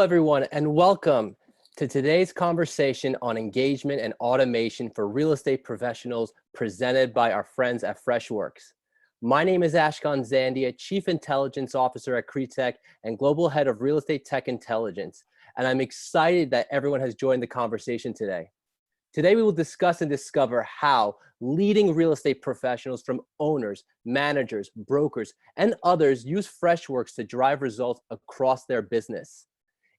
everyone, and welcome to today's conversation on engagement and automation for real estate professionals presented by our friends at Freshworks. My name is Ashkan Zandia, Chief Intelligence Officer at Cretech and Global Head of Real Estate Tech Intelligence, and I'm excited that everyone has joined the conversation today. Today, we will discuss and discover how leading real estate professionals from owners, managers, brokers, and others use Freshworks to drive results across their business.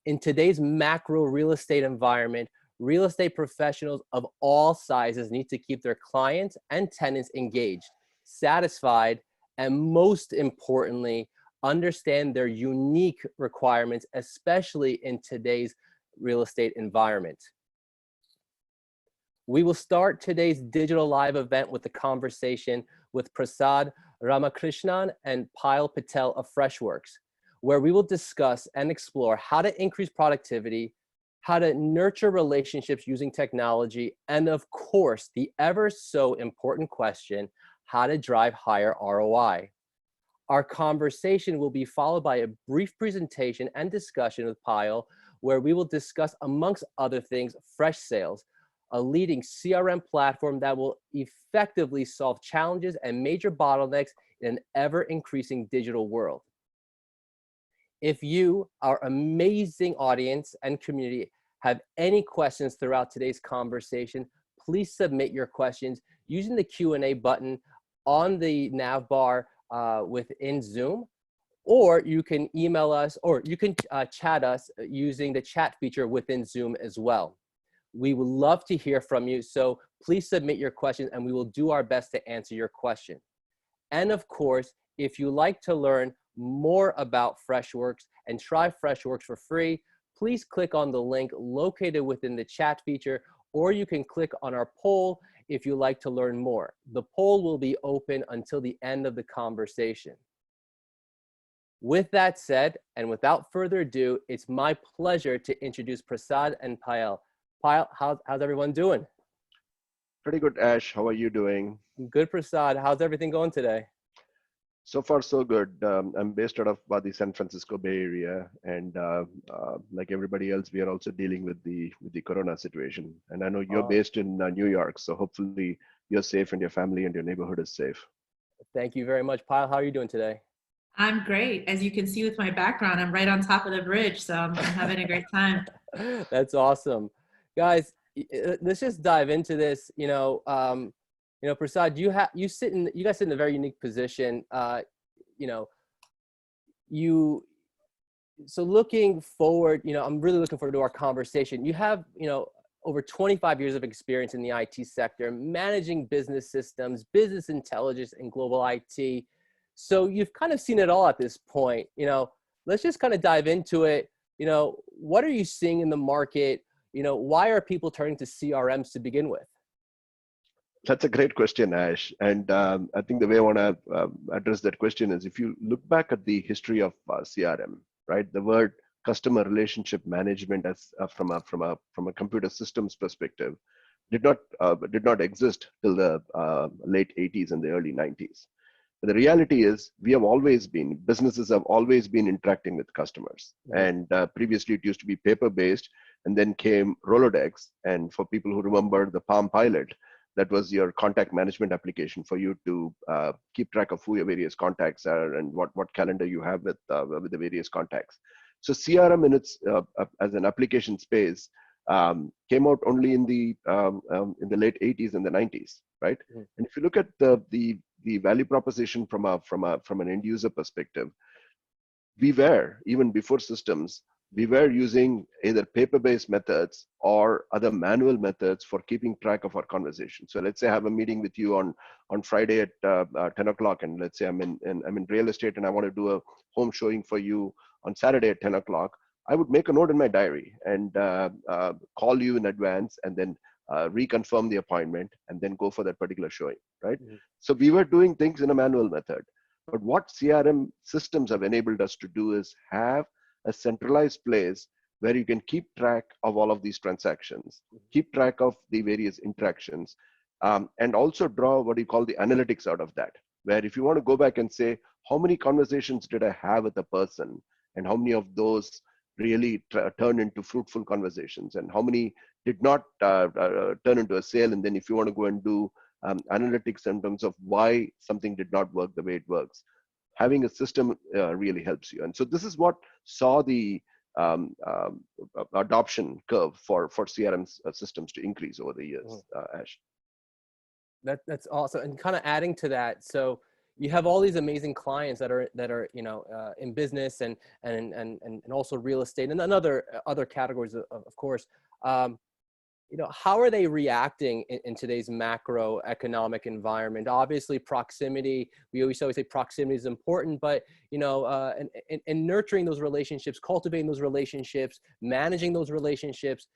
In today's macro real estate environment, real estate professionals of all sizes need to keep their clients and tenants engaged, satisfied, and most importantly, understand their unique requirements, especially in today's real estate environment. We will start today's digital live event with a conversation with Prasad Ramakrishnan and Payal Patel of Freshworks, where we will discuss and explore how to increase productivity, how to nurture relationships using technology, and of course, the ever so important question, how to drive higher ROI. Our conversation will be followed by a brief presentation and discussion with Payal, where we will discuss, amongst other things, Freshsales, a leading CRM platform that will effectively solve challenges and major bottlenecks in an ever-increasing digital world. If you, our amazing audience and community, have any questions throughout today's conversation, please submit your questions using the Q&A button on the nav bar within Zoom, or you can email us, or you can chat us using the chat feature within Zoom as well. We would love to hear from you, so please submit your questions and we will do our best to answer your question. And of course, if you like to learn more about Freshworks and try Freshworks for free, please click on the link located within the chat feature, or you can click on our poll if you like to learn more. The poll will be open until the end of the conversation. With that said, and without further ado, it's my pleasure to introduce Prasad and Payal. Payal, how's everyone doing? Pretty good, Ash. How are you doing? Good, Prasad. How's everything going today? So far, so good. I'm based out of the San Francisco Bay Area, and like everybody else, we are also dealing with the Corona situation. And I know you're based in New York, so hopefully you're safe and your family and your neighborhood is safe. Thank you very much. Payal, how are you doing today? I'm great. As you can see with my background, I'm right on top of the bridge, so I'm having a great time. That's awesome. Guys, let's just dive into this. Prasad, you guys sit in a very unique position. So looking forward, I'm really looking forward to our conversation. You have, over 25 years of experience in the IT sector, managing business systems, business intelligence, and global IT. So you've kind of seen it all at this point. Let's just kind of dive into it. What are you seeing in the market? Why are people turning to CRMs to begin with? That's a great question, Ash. And I think the way I want to address that question is, if you look back at the history of CRM, right? The word customer relationship management, as from a computer systems perspective, did not exist till the late 80s and the early 90s. But the reality is, businesses have always been interacting with customers. And previously it used to be paper-based, and then came Rolodex. And for people who remember the Palm Pilot, that was your contact management application for you to keep track of who your various contacts are and what calendar you have with the various contacts. So CRM in its as an application space came out only in the late 80s and the 90s, right? And if you look at the value proposition from an end user perspective, even before systems, we were using either paper-based methods or other manual methods for keeping track of our conversation. So let's say I have a meeting with you on Friday at 10 o'clock, and let's say I'm in real estate and I want to do a home showing for you on Saturday at 10 o'clock. I would make a note in my diary and call you in advance, and then reconfirm the appointment, and then go for that particular showing, right? So we were doing things in a manual method. But what CRM systems have enabled us to do is have a centralized place where you can keep track of all of these transactions, keep track of the various interactions, and also draw what you call the analytics out of that, where if you want to go back and say, how many conversations did I have with a person, and how many of those really turn into fruitful conversations, and how many did not turn into a sale. And then if you want to go and do analytics in terms of why something did not work the way it works, having a system really helps you. And so this is what saw the adoption curve for CRM systems to increase over the years, Ash. That's awesome. And kind of adding to that, so you have all these amazing clients that are in business and also real estate and other categories of course. How are they reacting in today's macroeconomic environment? Obviously, proximity. We always say proximity is important, but and nurturing those relationships, cultivating those relationships, managing those relationships.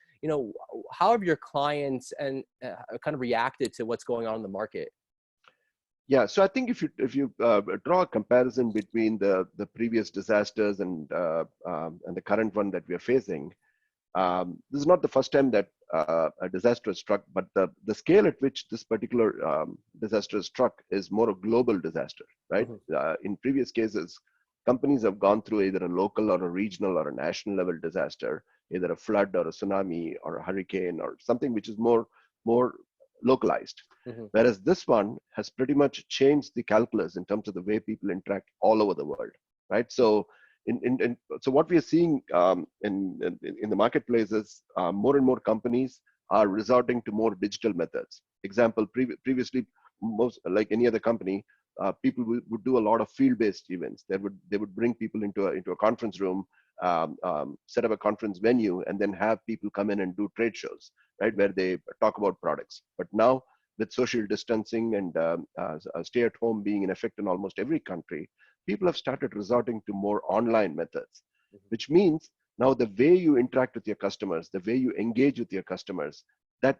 How have your clients and kind of reacted to what's going on in the market? Yeah, so I think if you draw a comparison between the previous disasters and the current one that we are facing, this is not the first time that a disaster struck, but the scale at which this particular disaster struck is more a global disaster, right? In previous cases, companies have gone through either a local or a regional or a national level disaster, either a flood or a tsunami or a hurricane or something which is more localized. Whereas this one has pretty much changed the calculus in terms of the way people interact all over the world, right? So so what we are seeing in the marketplace is more and more companies are resorting to more digital methods. Example, previously, most like any other company, people would do a lot of field-based events. They would bring people into a conference room, set up a conference venue, and then have people come in and do trade shows, right, where they talk about products. But now, with social distancing and stay-at-home being in effect in almost every country, people have started resorting to more online methods, which means now the way you interact with your customers, the way you engage with your customers, that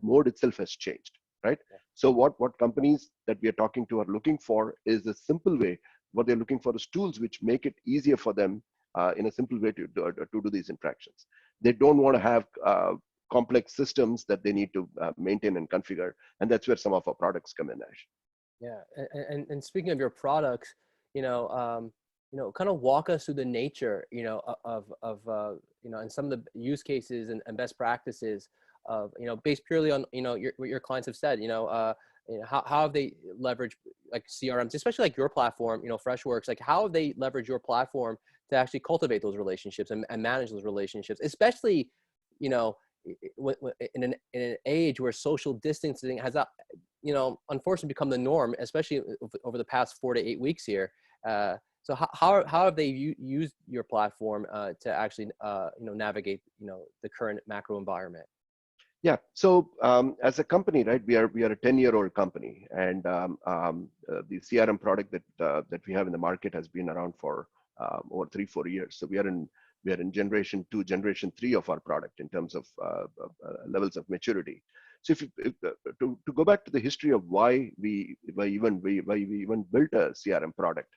mode itself has changed, right? So what companies that we are talking to are looking for is a simple way. What they're looking for is tools which make it easier for them in a simple way to do these interactions. They don't want to have complex systems that they need to maintain and configure, and that's where some of our products come in, Ash. Yeah, and speaking of your products, kind of walk us through the nature, of and some of the use cases and best practices of, based purely on, what your clients have said, how have they leveraged like CRMs, especially like your platform, Freshworks, like how have they leveraged your platform to actually cultivate those relationships and manage those relationships, especially, in an age where social distancing has, unfortunately become the norm, especially over the past 4 to 8 weeks here. So how have they used your platform to actually navigate the current macro environment? Yeah. So as a company, right, we are a 10-year-old company, and the CRM product that we have in the market has been around for over 3-4 years. So we are in generation 2, generation 3 of our product in terms of levels of maturity. So to go back to the history of why we even built a CRM product.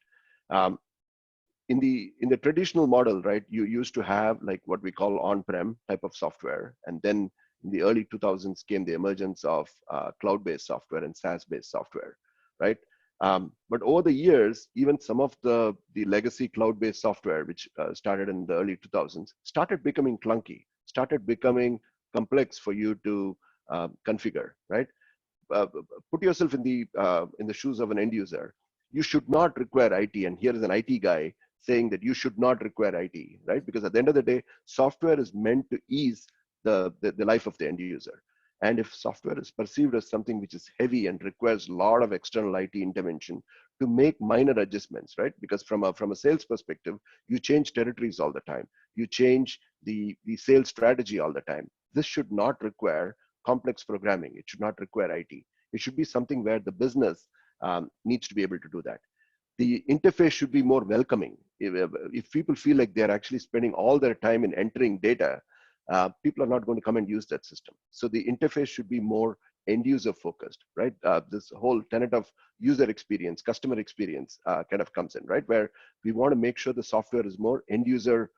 In the traditional model, right, you used to have like what we call on-prem type of software, and then in the early 2000s came the emergence of cloud-based software and SaaS-based software, right? But over the years, even some of the legacy cloud-based software, which started in the early 2000s, started becoming clunky, started becoming complex for you to configure, right? Put yourself in the shoes of an end user. You should not require IT, and here is an IT guy saying that you should not require IT, right? Because at the end of the day, software is meant to ease the life of the end user. And if software is perceived as something which is heavy and requires a lot of external IT intervention to make minor adjustments, right? Because from a sales perspective, you change territories all the time. You change the sales strategy all the time. This should not require complex programming. It should not require IT. It should be something where the business needs to be able to do that. The interface should be more welcoming. If people feel like they're actually spending all their time in entering data, people are not going to come and use that system. So the interface should be more end user focused, right? This whole tenet of user experience, customer experience kind of comes in, right? Where we want to make sure the software is more end user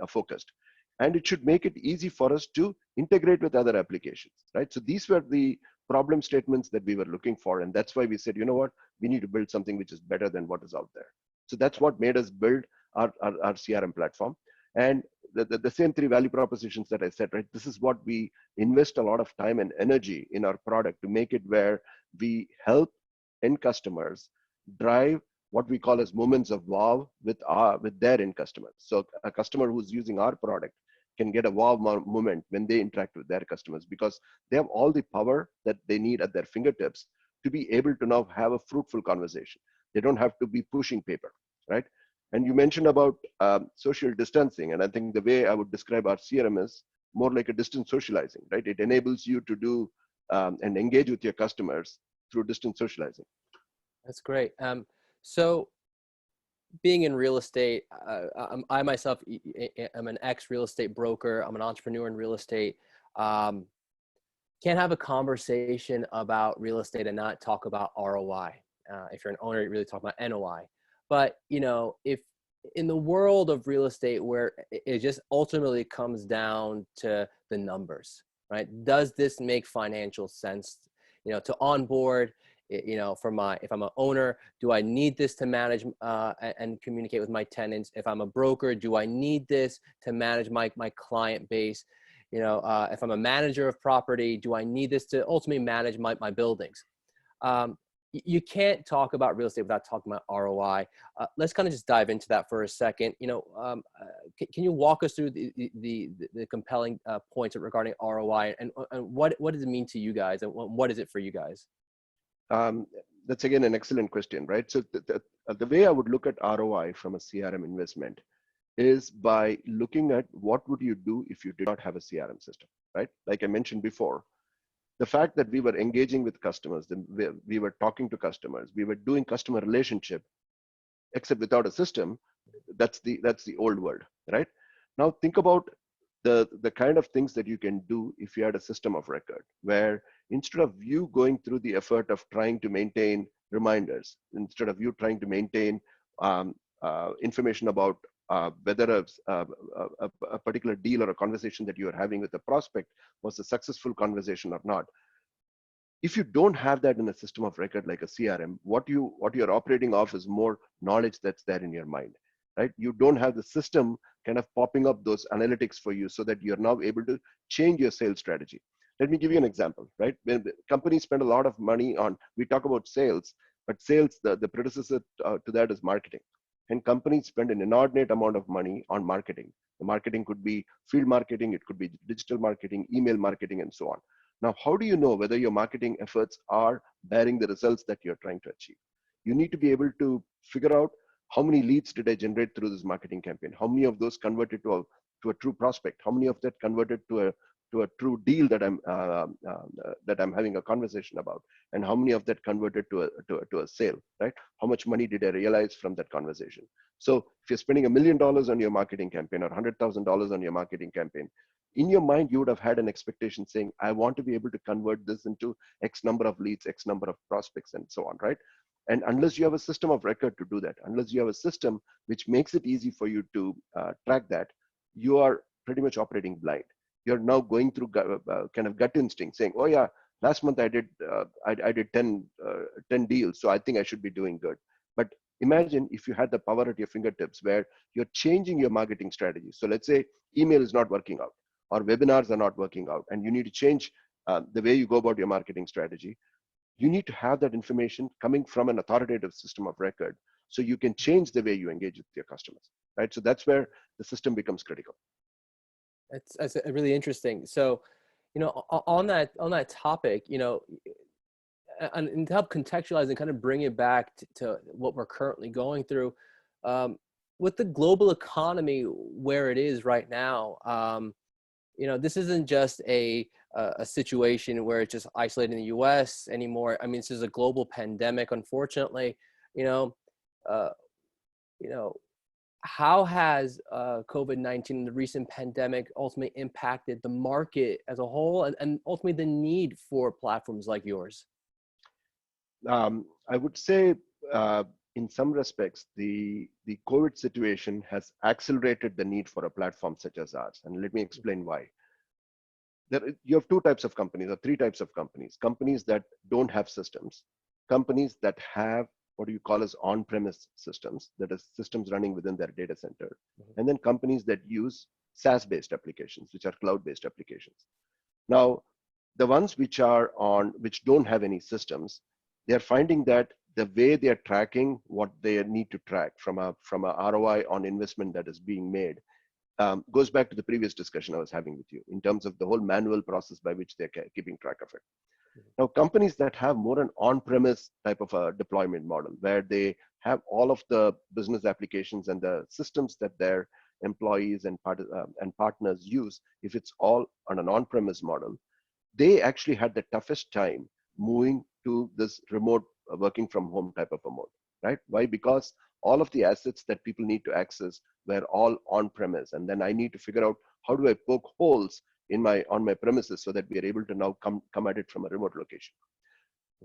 focused. And it should make it easy for us to integrate with other applications, right? So these were the problem statements that we were looking for. And that's why we said, you know what, we need to build something which is better than what is out there. So that's what made us build our CRM platform. And the same three value propositions that I said, right? This is what we invest a lot of time and energy in our product to make it where we help end customers drive what we call as moments of wow with their end customers. So a customer who's using our product can get a wow moment when they interact with their customers, because they have all the power that they need at their fingertips to be able to now have a fruitful conversation. They don't have to be pushing paper, right? And you mentioned about social distancing, and I think the way I would describe our CRM is more like a distance socializing, right? It enables you to do and engage with your customers through distance socializing. That's great. So being in real estate, I myself am an ex-real estate broker. I'm an entrepreneur in real estate. Can't have a conversation about real estate and not talk about ROI. If you're an owner, you really talk about NOI. But, if in the world of real estate where it just ultimately comes down to the numbers, right? Does this make financial sense, to onboard? If I'm an owner, do I need this to manage and communicate with my tenants? If I'm a broker, do I need this to manage my client base? If I'm a manager of property, do I need this to ultimately manage my buildings? You can't talk about real estate without talking about ROI. Let's kind of just dive into that for a second. Can you walk us through the compelling points regarding ROI and what does it mean to you guys, and what is it for you guys? That's again an excellent question, right? So the way I would look at ROI from a CRM investment is by looking at what would you do if you did not have a CRM system, right? Like I mentioned before, the fact that we were engaging with customers, we were talking to customers, we were doing customer relationship, except without a system, that's the old world, right? Now think about the kind of things that you can do if you had a system of record, where instead of you going through the effort of trying to maintain reminders, instead of you trying to maintain information about whether a particular deal or a conversation that you are having with a prospect was a successful conversation or not. If you don't have that in a system of record like a CRM, what you're operating off is more knowledge that's there in your mind, right? You don't have the system kind of popping up those analytics for you so that you're now able to change your sales strategy. Let me give you an example, right? When companies spend a lot of money on, we talk about sales, but sales, the predecessor to that is marketing. And companies spend an inordinate amount of money on marketing. The marketing could be field marketing, it could be digital marketing, email marketing, and so on. Now, how do you know whether your marketing efforts are bearing the results that you're trying to achieve? You need to be able to figure out how many leads did I generate through this marketing campaign? How many of those converted to a true prospect? How many of that converted to a true deal that I'm having a conversation about? And how many of that converted to a sale, right? How much money did I realize from that conversation? So if you're spending $1 million on your marketing campaign or $100,000 on your marketing campaign, in your mind, you would have had an expectation saying, I want to be able to convert this into X number of leads, X number of prospects, and so on, right? And unless you have a system of record to do that, unless you have a system which makes it easy for you to track that, you are pretty much operating blind. You're now going through kind of gut instinct saying, oh yeah, last month I did 10 deals, so I think I should be doing good. But imagine if you had the power at your fingertips where you're changing your marketing strategy. So let's say email is not working out, or webinars are not working out, and you need to change the way you go about your marketing strategy. You need to have that information coming from an authoritative system of record so you can change the way you engage with your customers, right? So that's where the system becomes critical. That's really interesting. So, on that topic, and to help contextualize and kind of bring it back to what we're currently going through, with the global economy where it is right now, this isn't just a situation where it's just isolated in the U.S. anymore. I mean, this is a global pandemic, unfortunately. How has COVID-19, the recent pandemic, ultimately impacted the market as a whole, and ultimately the need for platforms like yours? I would say, in some respects, the COVID situation has accelerated the need for a platform such as ours. And let me explain why. You have two types of companies, or three types of companies. Companies that don't have systems, companies that have what you call as on-premise systems, that is systems running within their data center, Mhm. and then companies that use SaaS-based applications, which are cloud-based applications. Now, the ones which don't have any systems, they're finding that the way they are tracking what they need to track from a ROI on investment that is being made goes back to the previous discussion I was having with you in terms of the whole manual process by which they're keeping track of it. Now, companies that have more an on-premise type of a deployment model, where they have all of the business applications and the systems that their employees and partners use, if it's all on an on-premise model, they actually had the toughest time moving to this remote working from home type of a mode, right? Why? Because all of the assets that people need to access were all on-premise, and then I need to figure out how do I poke holes on my premises so that we are able to now come at it from a remote location.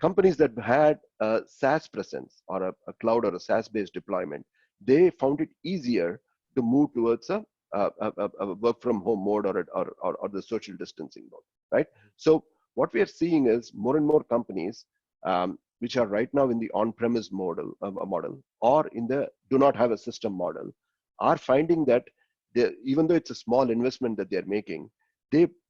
Companies that had a SaaS presence or a cloud or a SaaS-based deployment, they found it easier to move towards a work from home mode or the social distancing mode, right? So what we are seeing is more and more companies which are right now in the on-premise model or in the do not have a system model are finding that even though it's a small investment that they're making,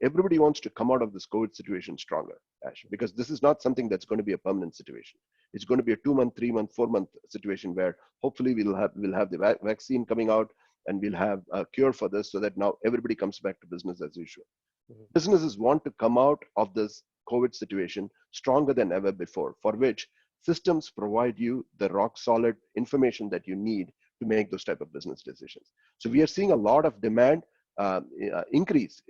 everybody wants to come out of this COVID situation stronger, Ash, because this is not something that's going to be a permanent situation. It's going to be a 2-month, 3-month, 4-month situation where hopefully we'll have the vaccine coming out and we'll have a cure for this so that now everybody comes back to business as usual. Mm-hmm. Businesses want to come out of this COVID situation stronger than ever before, for which systems provide you the rock solid information that you need to make those type of business decisions. So we are seeing a lot of demand increase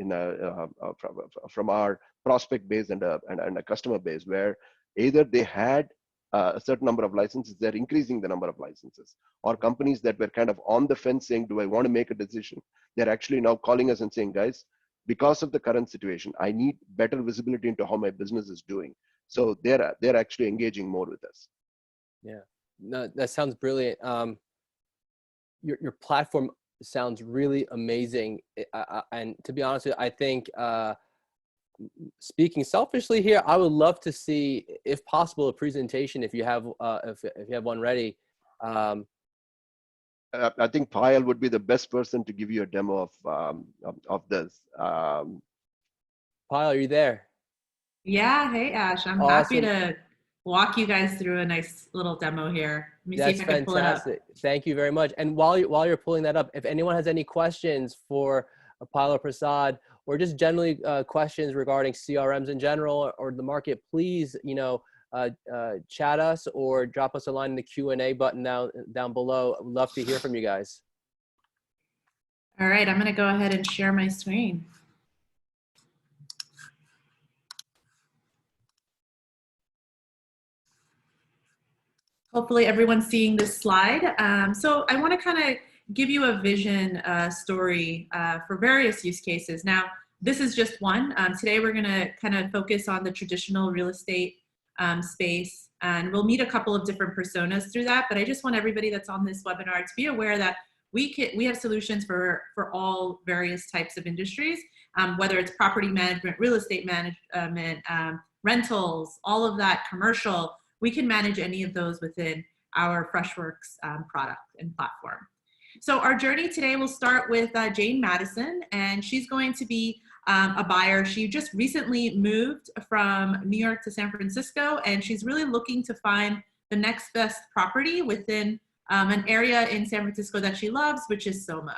from our prospect base and a customer base, where either they had a certain number of licenses, they're increasing the number of licenses, or companies that were kind of on the fence saying, do I want to make a decision? They're actually now calling us and saying, guys, because of the current situation, I need better visibility into how my business is doing. So they're actually engaging more with us. Yeah, no, that sounds brilliant. Your platform sounds really amazing, and to be honest with you, I think speaking selfishly here, I would love to see, if possible, a presentation if you have one ready. I think Payal would be the best person to give you a demo of this. Payal, are you there? Yeah, hey Ash, I'm happy to walk you guys through a nice little demo here. Let me see if I can pull it up. Thank you very much. And while you're pulling that up, if anyone has any questions for Payal or Prasad, or just generally questions regarding CRMs in general or the market, please, chat us or drop us a line in the Q&A button down below. I'd love to hear from you guys. All right, I'm going to go ahead and share my screen. Hopefully everyone's seeing this slide. So I want to kind of give you a vision story for various use cases. Now, this is just one. Today we're going to kind of focus on the traditional real estate space, and we'll meet a couple of different personas through that. But I just want everybody that's on this webinar to be aware that we have solutions for all various types of industries, whether it's property management, real estate management, rentals, all of that, commercial. We can manage any of those within our Freshworks product and platform. So our journey today will start with Jane Madison, and she's going to be a buyer. She just recently moved from New York to San Francisco, and she's really looking to find the next best property within an area in San Francisco that she loves, which is SoMa.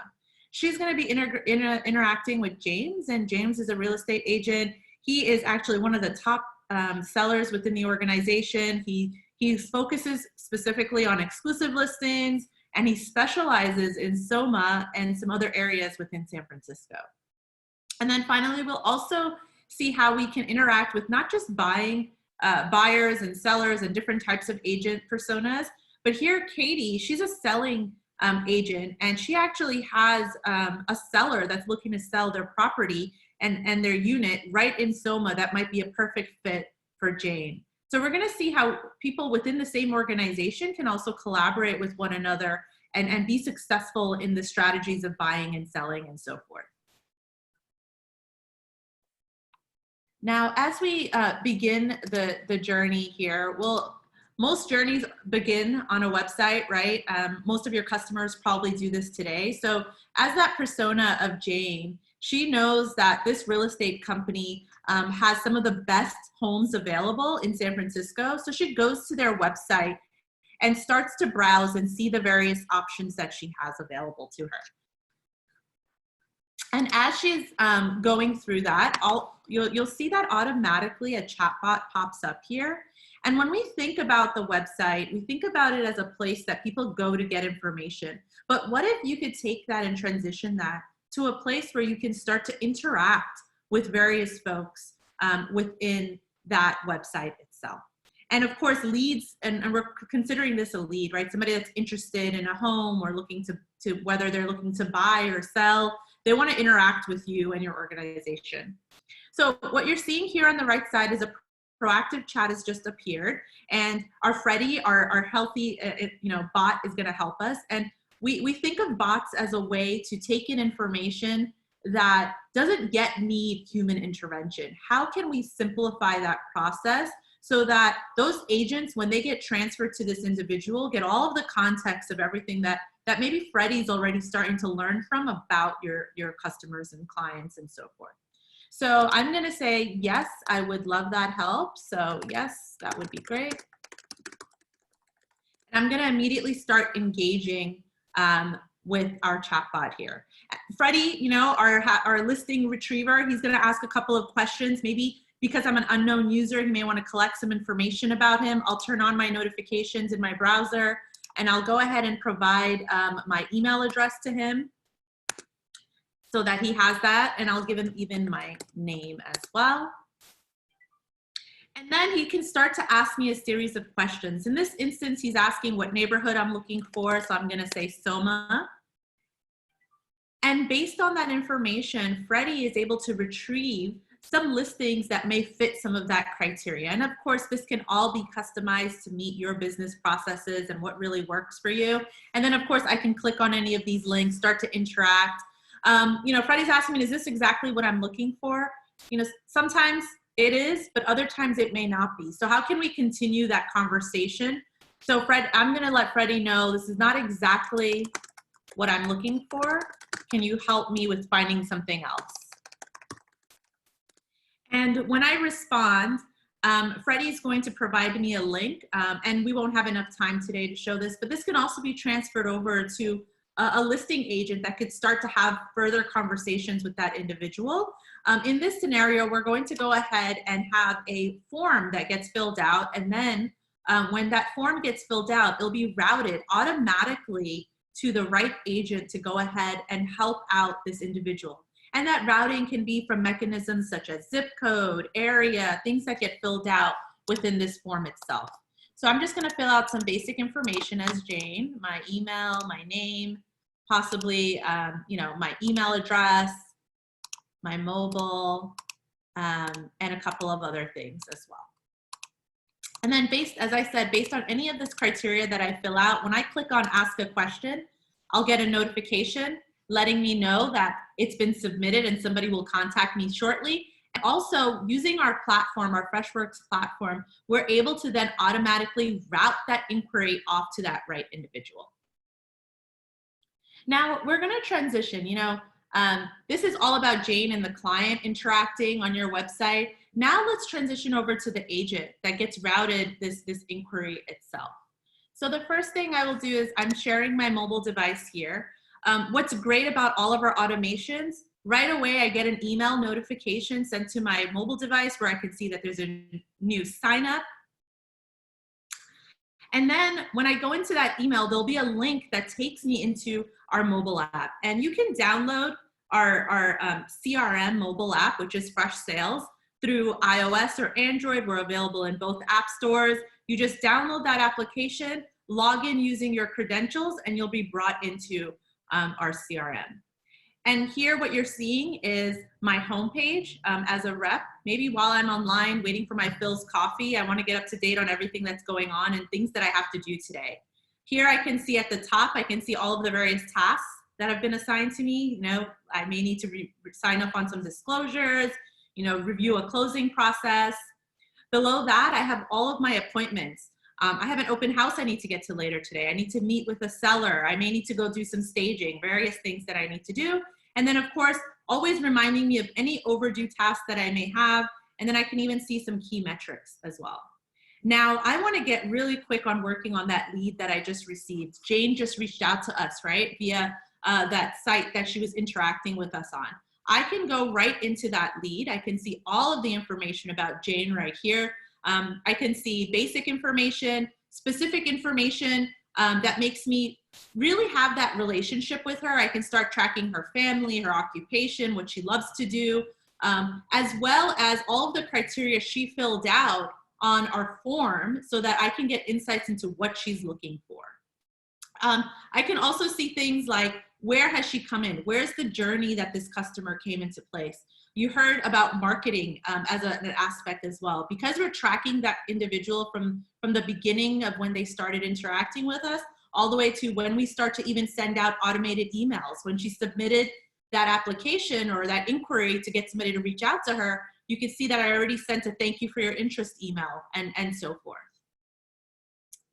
She's going to be interacting with James, and James is a real estate agent. He is actually one of the top sellers within the organization. He focuses specifically on exclusive listings, and he specializes in SoMa and some other areas within San Francisco. And then finally, we'll also see how we can interact with not just buyers and sellers and different types of agent personas, but here Katie, she's a selling agent, and she actually has a seller that's looking to sell their property and their unit right in SoMa that might be a perfect fit for Jane. So we're going to see how people within the same organization can also collaborate with one another and be successful in the strategies of buying and selling and so forth. Now, as we begin the journey here, we'll most journeys begin on a website, right? Most of your customers probably do this today. So as that persona of Jane, she knows that this real estate company has some of the best homes available in San Francisco. So she goes to their website and starts to browse and see the various options that she has available to her. And as she's going through that, you'll see that automatically a chatbot pops up here. And when we think about the website, we think about it as a place that people go to get information. But what if you could take that and transition that to a place where you can start to interact with various folks within that website itself? And of course, leads, and we're considering this a lead, right? Somebody that's interested in a home or looking to whether they're looking to buy or sell, they want to interact with you and your organization. So what you're seeing here on the right side is a proactive chat has just appeared, and our Freddie, our healthy bot, is going to help us. And we think of bots as a way to take in information that doesn't yet need human intervention. How can we simplify that process so that those agents, when they get transferred to this individual, get all of the context of everything that maybe Freddie's already starting to learn from about your customers and clients and so forth. So I'm going to say, yes, I would love that help. So yes, that would be great. And I'm going to immediately start engaging with our chatbot here. Freddie, our listing retriever, he's going to ask a couple of questions. Maybe because I'm an unknown user, he may want to collect some information about him. I'll turn on my notifications in my browser, and I'll go ahead and provide my email address to him so that he has that, and I'll give him even my name as well. And then he can start to ask me a series of questions. In this instance, he's asking what neighborhood I'm looking for, so I'm gonna say Soma. And based on that information, Freddie is able to retrieve some listings that may fit some of that criteria. And of course, this can all be customized to meet your business processes and what really works for you. And then of course, I can click on any of these links, start to interact. Freddie's asking me, is this exactly what I'm looking for? Sometimes it is, but other times it may not be. So how can we continue that conversation? So I'm gonna let Freddie know this is not exactly what I'm looking for. Can you help me with finding something else? And when I respond, Freddie's going to provide me a link, and we won't have enough time today to show this, but this can also be transferred over to a listing agent that could start to have further conversations with that individual. In this scenario, we're going to go ahead and have a form that gets filled out, and then when that form gets filled out, it'll be routed automatically to the right agent to go ahead and help out this individual. And that routing can be from mechanisms such as zip code, area, things that get filled out within this form itself. So I'm just gonna fill out some basic information as Jane, my email, my name, possibly my email address, my mobile, and a couple of other things as well. And then as I said, based on any of this criteria that I fill out, when I click on ask a question, I'll get a notification letting me know that it's been submitted and somebody will contact me shortly. And also using our platform, our Freshworks platform, we're able to then automatically route that inquiry off to that right individual. Now we're gonna transition, this is all about Jane and the client interacting on your website. Now let's transition over to the agent that gets routed this inquiry itself. So the first thing I will do is I'm sharing my mobile device here. What's great about all of our automations, right away I get an email notification sent to my mobile device where I can see that there's a new sign up. And then when I go into that email, there'll be a link that takes me into our mobile app. And you can download our CRM mobile app, which is Freshsales, through iOS or Android. We're available in both app stores. You just download that application, log in using your credentials, and you'll be brought into our CRM. And here what you're seeing is my homepage as a rep. Maybe while I'm online waiting for my Phil's coffee, I want to get up to date on everything that's going on and things that I have to do today. Here I can see at the top, I can see all of the various tasks that have been assigned to me. I may need to sign up on some disclosures, review a closing process. Below that, I have all of my appointments. I have an open house I need to get to later today. I need to meet with a seller. I may need to go do some staging, various things that I need to do. And then of course, always reminding me of any overdue tasks that I may have. And then I can even see some key metrics as well. Now, I want to get really quick on working on that lead that I just received. Jane just reached out to us, right, via that site that she was interacting with us on. I can go right into that lead. I can see all of the information about Jane right here. I can see basic information, specific information that makes me really have that relationship with her. I can start tracking her family, her occupation, what she loves to do, as well as all of the criteria she filled out on our form so that I can get insights into what she's looking for. I can also see things like, where has she come in? Where's the journey that this customer came into place? You heard about marketing as an aspect as well. Because we're tracking that individual from the beginning of when they started interacting with us, all the way to when we start to even send out automated emails. When she submitted that application or that inquiry to get somebody to reach out to her, you can see that I already sent a thank you for your interest email and so forth.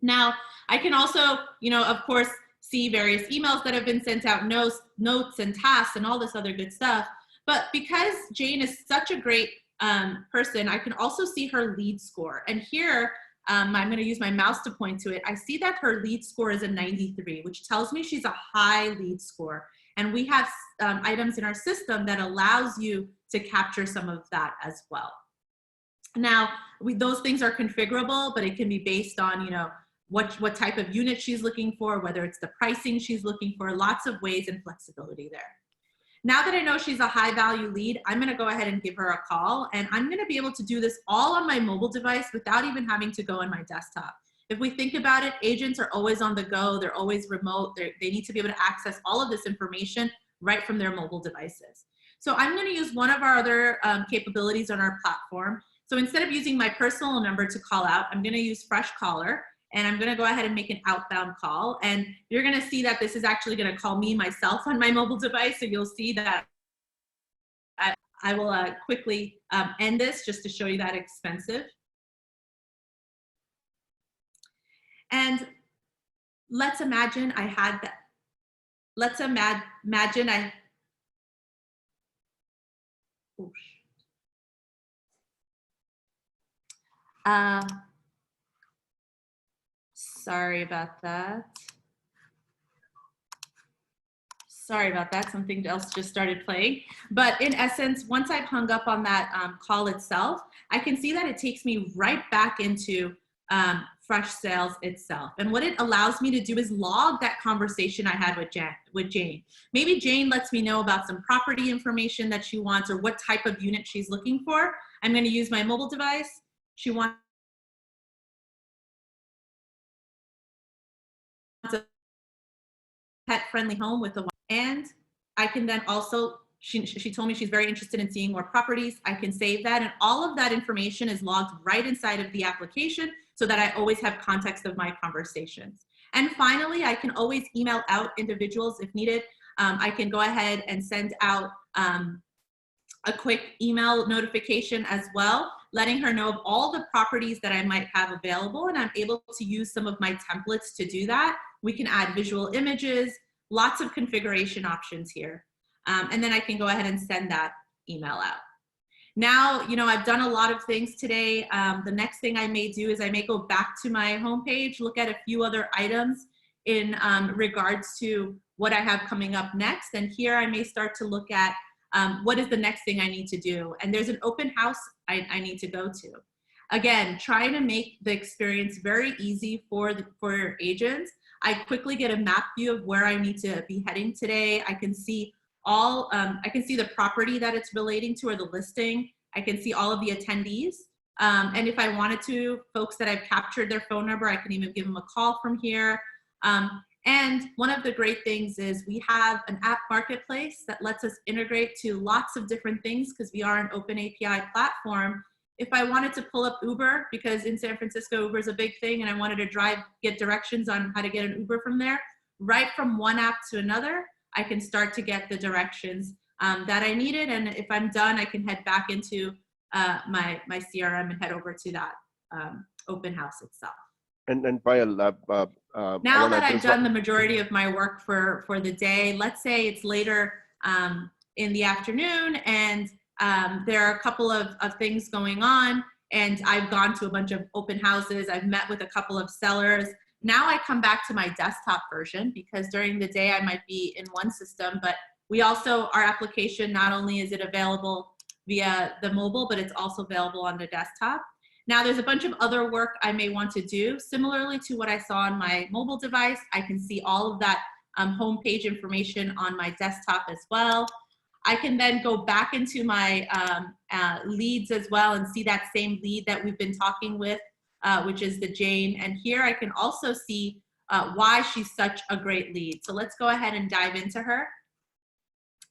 Now, I can also, of course, see various emails that have been sent out, notes and tasks and all this other good stuff. But because Jane is such a great person, I can also see her lead score. And here, I'm going to use my mouse to point to it. I see that her lead score is a 93, which tells me she's a high lead score. And we have items in our system that allows you to capture some of that as well. Now, those things are configurable, but it can be based on, what type of unit she's looking for, whether it's the pricing she's looking for, lots of ways and flexibility there. Now that I know she's a high value lead, I'm gonna go ahead and give her a call, and I'm gonna be able to do this all on my mobile device without even having to go on my desktop. If we think about it, agents are always on the go, they're always remote, they need to be able to access all of this information right from their mobile devices. So I'm gonna use one of our other capabilities on our platform. So instead of using my personal number to call out, I'm gonna use Freshcaller. And I'm gonna go ahead and make an outbound call. And you're gonna see that this is actually gonna call me myself on my mobile device. So you'll see that I will quickly end this just to show you that expensive. And let's imagine I had that. Let's imagine I, sorry about that. Sorry about that, something else just started playing. But in essence, once I've hung up on that call itself, I can see that it takes me right back into Freshsales itself. And what it allows me to do is log that conversation I had with Jane. Maybe Jane lets me know about some property information that she wants or what type of unit she's looking for. I'm gonna use my mobile device. She wants a pet-friendly home with a, and I can then also, she told me she's very interested in seeing more properties. I can save that, and all of that information is logged right inside of the application so that I always have context of my conversations. And finally, I can always email out individuals if needed. I can go ahead and send out a quick email notification as well, letting her know of all the properties that I might have available, and I'm able to use some of my templates to do that. We can add visual images, lots of configuration options here. And then I can go ahead and send that email out. Now, I've done a lot of things today. The next thing I may do is I may go back to my homepage, look at a few other items in regards to what I have coming up next. And here I may start to look at what is the next thing I need to do. And there's an open house I need to go to. Again, trying to make the experience very easy for your agents. I quickly get a map view of where I need to be heading today. I can see I can see the property that it's relating to or the listing. I can see all of the attendees. And if I wanted to, folks that I've captured their phone number, I can even give them a call from here. And one of the great things is we have an app marketplace that lets us integrate to lots of different things because we are an open API platform. If I wanted to pull up Uber, because in San Francisco, Uber is a big thing, and I wanted to get directions on how to get an Uber from there, right from one app to another, I can start to get the directions that I needed. And if I'm done, I can head back into my CRM and head over to that open house itself. And Payal, now that I've done the majority of my work for the day, let's say it's later in the afternoon and there are a couple of things going on, and I've gone to a bunch of open houses, I've met with a couple of sellers. Now I come back to my desktop version, because during the day I might be in one system, but we also, our application, not only is it available via the mobile, but it's also available on the desktop. Now there's a bunch of other work I may want to do. Similarly to what I saw on my mobile device, I can see all of that homepage information on my desktop as well. I can then go back into my leads as well and see that same lead that we've been talking with, which is the Jane. And here I can also see why she's such a great lead. So let's go ahead and dive into her.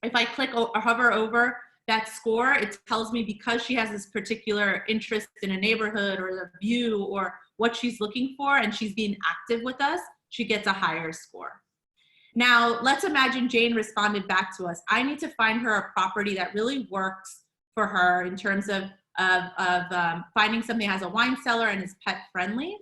If I click or hover over that score, it tells me because she has this particular interest in a neighborhood or the view or what she's looking for, and she's being active with us, she gets a higher score. Now, let's imagine Jane responded back to us. I need to find her a property that really works for her in terms of finding something that has a wine cellar and is pet friendly.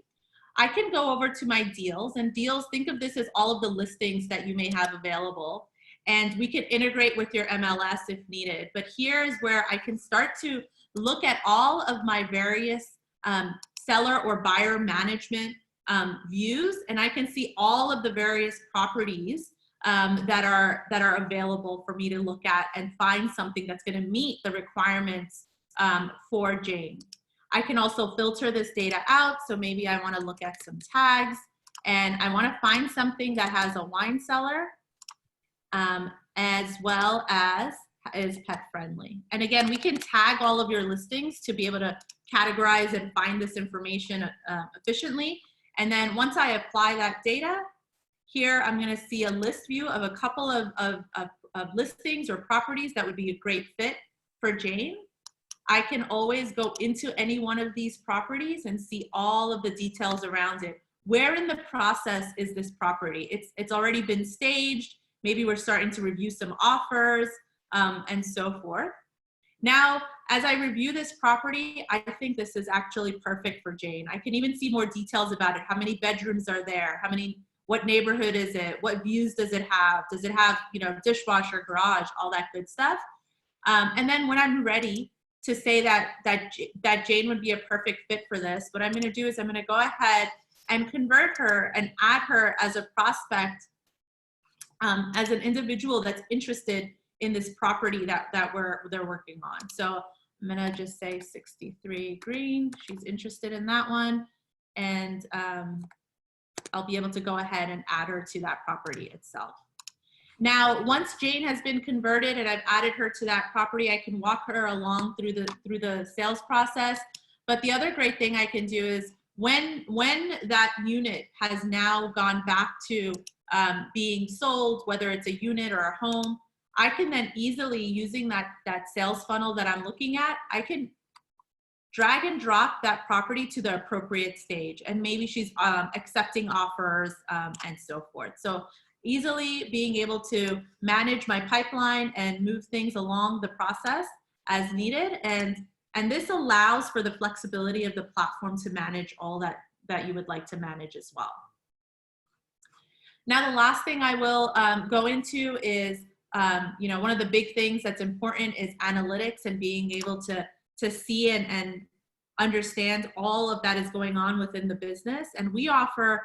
I can go over to my deals, and deals, think of this as all of the listings that you may have available. And we can integrate with your MLS if needed. But here's where I can start to look at all of my various seller or buyer management views, and I can see all of the various properties that are available for me to look at and find something that's going to meet the requirements for Jane. I can also filter this data out. So maybe I want to look at some tags, and I want to find something that has a wine cellar, as well as is pet friendly. And again, we can tag all of your listings to be able to categorize and find this information efficiently. And then once I apply that data, here I'm going to see a list view of a couple of listings or properties that would be a great fit for Jane. I can always go into any one of these properties and see all of the details around it. Where in the process is this property? It's already been staged. Maybe we're starting to review some offers and so forth. Now, as I review this property, I think this is actually perfect for Jane. I can even see more details about it. How many bedrooms are there? What neighborhood is it? What views does it have? Does it have, dishwasher, garage, all that good stuff? And then when I'm ready to say that Jane would be a perfect fit for this, what I'm gonna do is I'm gonna go ahead and convert her and add her as a prospect, as an individual that's interested in this property that they're working on. So I'm gonna just say 63 Green, she's interested in that one. And I'll be able to go ahead and add her to that property itself. Now, once Jane has been converted and I've added her to that property, I can walk her along through the sales process. But the other great thing I can do is when that unit has now gone back to being sold, whether it's a unit or a home, I can then easily, using that sales funnel that I'm looking at, I can drag and drop that property to the appropriate stage. And maybe she's accepting offers and so forth. So easily being able to manage my pipeline and move things along the process as needed. And this allows for the flexibility of the platform to manage all that you would like to manage as well. Now, the last thing I will go into is, one of the big things that's important is analytics and being able to see and understand all of that is going on within the business. And we offer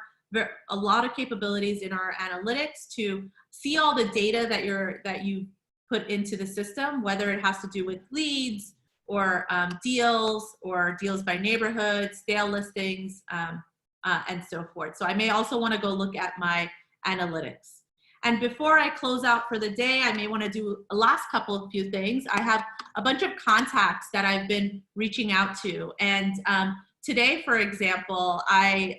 a lot of capabilities in our analytics to see all the data that you put into the system, whether it has to do with leads or deals by neighborhood, sale listings, and so forth. So I may also want to go look at my analytics. And before I close out for the day, I may want to do a last couple of few things. I have a bunch of contacts that I've been reaching out to. And today, for example, I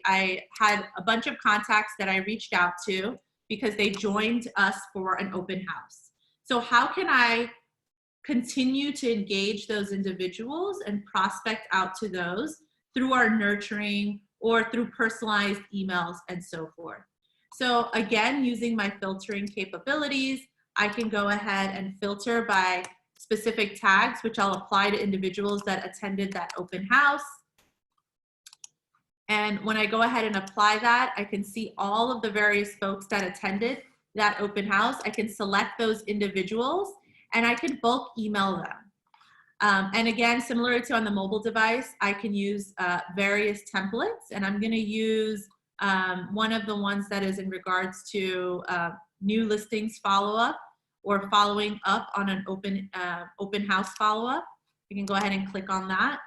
had a bunch of contacts that I reached out to because they joined us for an open house. So how can I continue to engage those individuals and prospect out to those through our nurturing or through personalized emails and so forth? So again, using my filtering capabilities, I can go ahead and filter by specific tags, which I'll apply to individuals that attended that open house. And when I go ahead and apply that, I can see all of the various folks that attended that open house. I can select those individuals and I can bulk email them. And again, similar to on the mobile device, I can use various templates, and I'm going to use one of the ones that is in regards to new listings follow-up or following up on an open house follow-up. You can go ahead and click on that.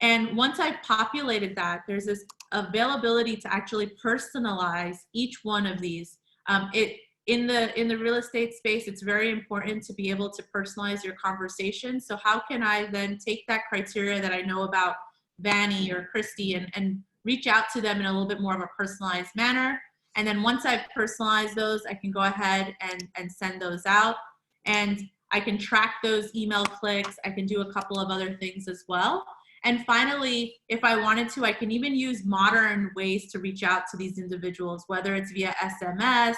And once I've populated that, there's this availability to actually personalize each one of these. In the real estate space, it's very important to be able to personalize your conversation. So how can I then take that criteria that I know about Vanny or Christy and reach out to them in a little bit more of a personalized manner? And then once I've personalized those, I can go ahead and send those out. And I can track those email clicks. I can do a couple of other things as well. And finally, if I wanted to, I can even use modern ways to reach out to these individuals, whether it's via SMS,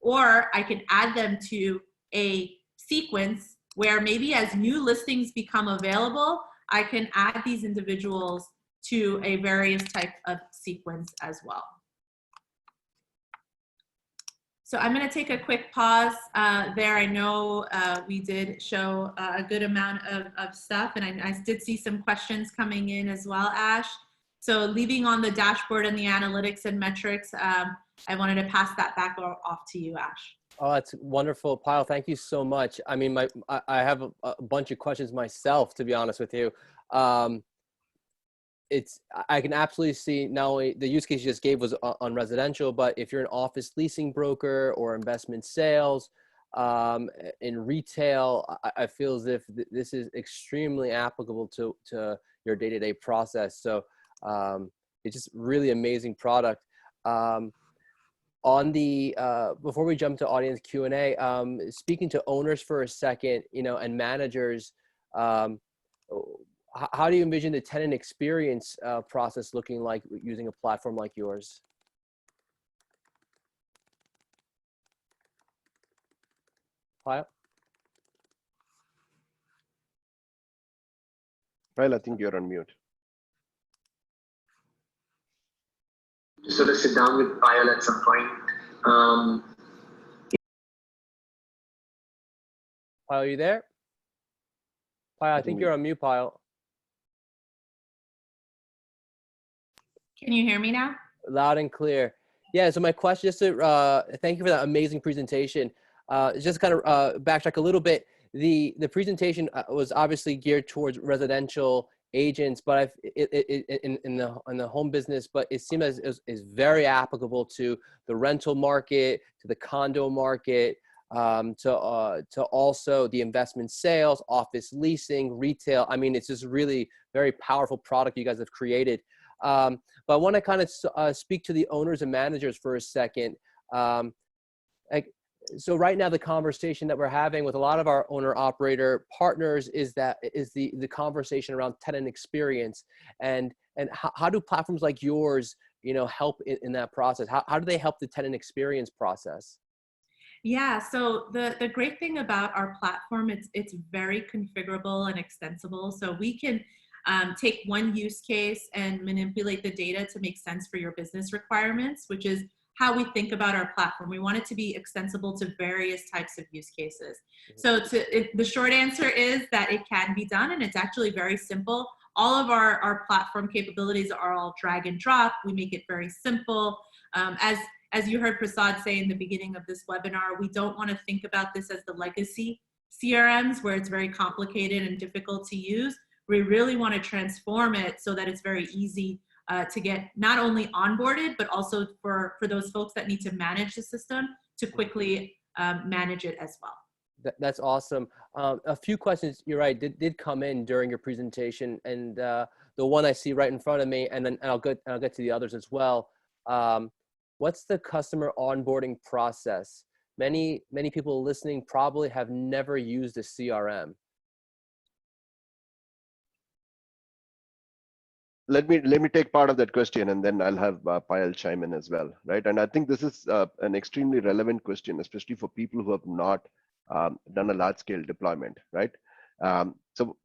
or I can add them to a sequence where maybe as new listings become available, I can add these individuals to a various type of sequence as well. So I'm going to take a quick pause there. I know we did show a good amount of stuff, and I did see some questions coming in as well, Ash. So leaving on the dashboard and the analytics and metrics, I wanted to pass that back off to you, Ash. Oh, that's wonderful, Pyle. Thank you so much. I mean, I have a bunch of questions myself, to be honest with you. I can absolutely see not only the use case you just gave was on residential, but if you're an office leasing broker or investment sales, in retail, I feel as if this is extremely applicable to your day-to-day process. So it's just really amazing product. On the before we jump to audience Q&A, speaking to owners for a second, and managers, how do you envision the tenant experience process looking like using a platform like yours? Pyle? Well, I think you're on mute. To sort of sit down with Pyle at some point. Pyle, are you there? Pyle, I think you're on mute, Pyle. Can you hear me now? Loud and clear. Yeah, so my question is to thank you for that amazing presentation. Just kind of backtrack a little bit. The presentation was obviously geared towards residential agents, but in the home business, but it seems as is very applicable to the rental market, to the condo market, to also the investment sales, office leasing, retail. I mean, it's just really very powerful product you guys have created. But I want to kind of speak to the owners and managers for a second. So right now, the conversation that we're having with a lot of our owner operator partners is the conversation around tenant experience, and how do platforms like yours, help in that process? How do they help the tenant experience process? Yeah, so the great thing about our platform, it's very configurable and extensible. So we can take one use case and manipulate the data to make sense for your business requirements, which is how we think about our platform. We want it to be extensible to various types of use cases. So the short answer is that it can be done, and it's actually very simple. All of our platform capabilities are all drag and drop. We make it very simple. As you heard Prasad say in the beginning of this webinar, we don't want to think about this as the legacy CRMs where it's very complicated and difficult to use. We really want to transform it so that it's very easy to get not only onboarded, but also for those folks that need to manage the system to quickly manage it as well. That's awesome. A few questions, you're right, did come in during your presentation, and the one I see right in front of me, and then I'll get to the others as well. What's the customer onboarding process? Many people listening probably have never used a CRM. Let me take part of that question, and then I'll have Payal chime in as well, right? And I think this is an extremely relevant question, especially for people who have not done a large-scale deployment, right? So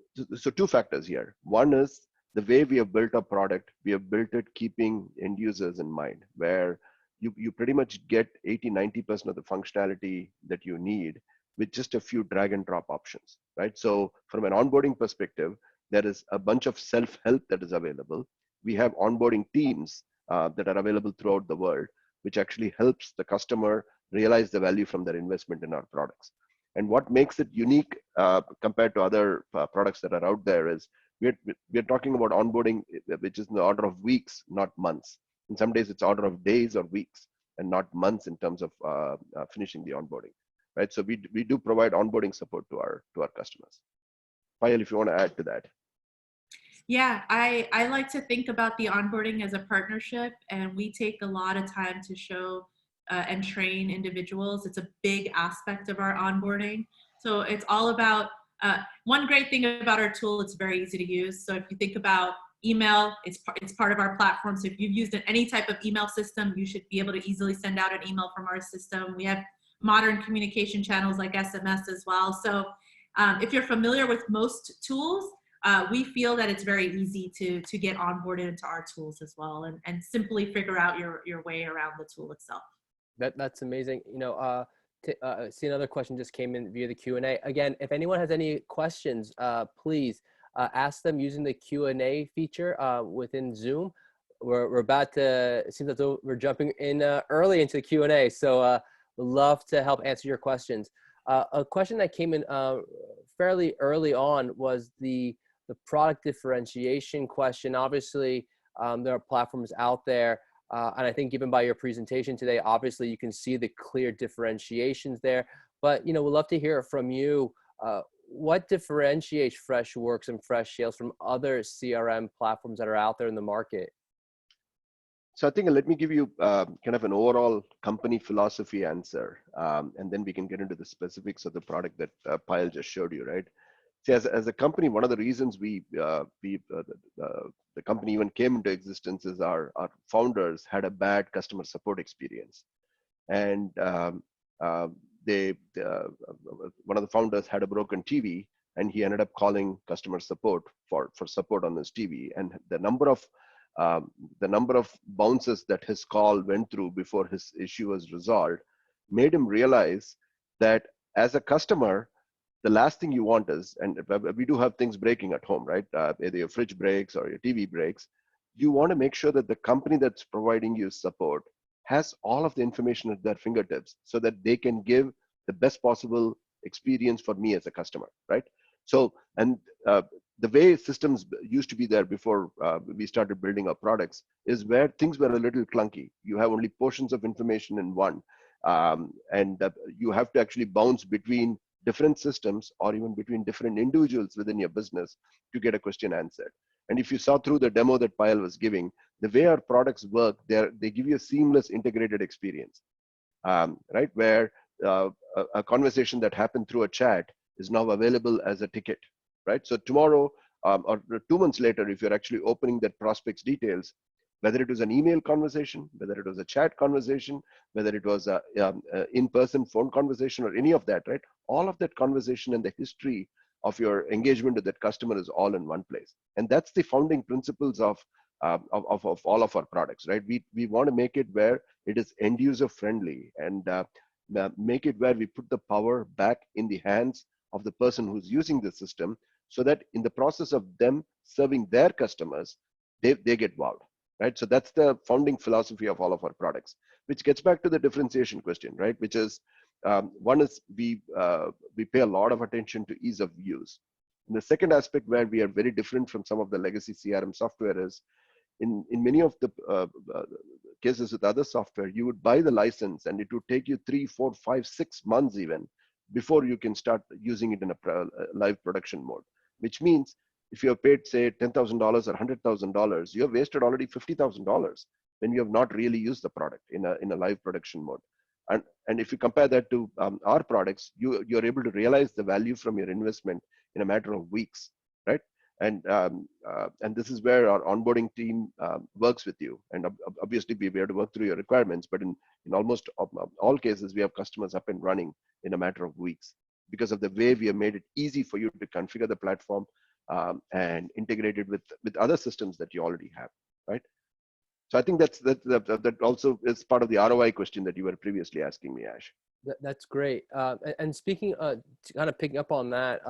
two factors here. One is the way we have built our product, we have built it keeping end users in mind, where you pretty much get 80-90% of the functionality that you need with just a few drag and drop options, right? So from an onboarding perspective, there is a bunch of self-help that is available. We have onboarding teams that are available throughout the world, which actually helps the customer realize the value from their investment in our products. And what makes it unique compared to other products that are out there is we're talking about onboarding, which is in the order of weeks, not months. In some days, it's order of days or weeks, and not months in terms of finishing the onboarding, right? So we do provide onboarding support to our customers. Payal, if you want to add to that. Yeah, I like to think about the onboarding as a partnership, and we take a lot of time to show and train individuals. It's a big aspect of our onboarding. So it's all about, one great thing about our tool, it's very easy to use. So if you think about email, it's part of our platform. So if you've used any type of email system, you should be able to easily send out an email from our system. We have modern communication channels like SMS as well. So if you're familiar with most tools, we feel that it's very easy to get onboarded into our tools as well, and simply figure out your way around the tool itself. That's amazing. You know, see another question just came in via the Q&A. Again, if anyone has any questions, please ask them using the Q&A feature within Zoom. We're about to, it seems as though we're jumping in early into the Q&A, so we'd love to help answer your questions. A question that came in fairly early on was the product differentiation question. Obviously, there are platforms out there, and I think given by your presentation today, obviously you can see the clear differentiations there. But you know, we'd love to hear from you. What differentiates Freshworks and Freshsales from other CRM platforms that are out there in the market? So I think let me give you kind of an overall company philosophy answer, and then we can get into the specifics of the product that Payal just showed you, right? See, as a company, one of the reasons the company even came into existence is our founders had a bad customer support experience, and one of the founders had a broken TV, and he ended up calling customer support for support on his TV, and the number of bounces that his call went through before his issue was resolved made him realize that as a customer, the last thing you want is, and we do have things breaking at home, right? Either your fridge breaks or your TV breaks. You want to make sure that the company that's providing you support has all of the information at their fingertips so that they can give the best possible experience for me as a customer, right? So, and the way systems used to be there before we started building our products is where things were a little clunky. You have only portions of information in one, and you have to actually bounce between different systems or even between different individuals within your business to get a question answered. And if you saw through the demo that Payal was giving, the way our products work, they give you a seamless integrated experience, right? Where a conversation that happened through a chat is now available as a ticket, right? So tomorrow or 2 months later, if you're actually opening that prospect's details, whether it was an email conversation, whether it was a chat conversation, whether it was a in-person phone conversation or any of that, right? All of that conversation and the history of your engagement with that customer is all in one place. And that's the founding principles of all of our products, right? We want to make it where it is end user friendly and make it where we put the power back in the hands of the person who's using the system, so that in the process of them serving their customers, they get wowed. Right? So that's the founding philosophy of all of our products, which gets back to the differentiation question, right? Which is, one is we pay a lot of attention to ease of use. And the second aspect where we are very different from some of the legacy CRM software is, in many of the cases with other software, you would buy the license and it would take you 3, 4, 5, 6 months even before you can start using it in a live production mode, which means if you have paid, say, $10,000 or $100,000, you have wasted already $50,000 when you have not really used the product in a live production mode. And if you compare that to our products, you're able to realize the value from your investment in a matter of weeks, right? And this is where our onboarding team works with you. And obviously, we have to work through your requirements, but in almost all cases, we have customers up and running in a matter of weeks because of the way we have made it easy for you to configure the platform, and integrated with other systems that you already have, right? So I think that also is part of the ROI question that you were previously asking me, Ash. That's great. And speaking, kind of picking up on that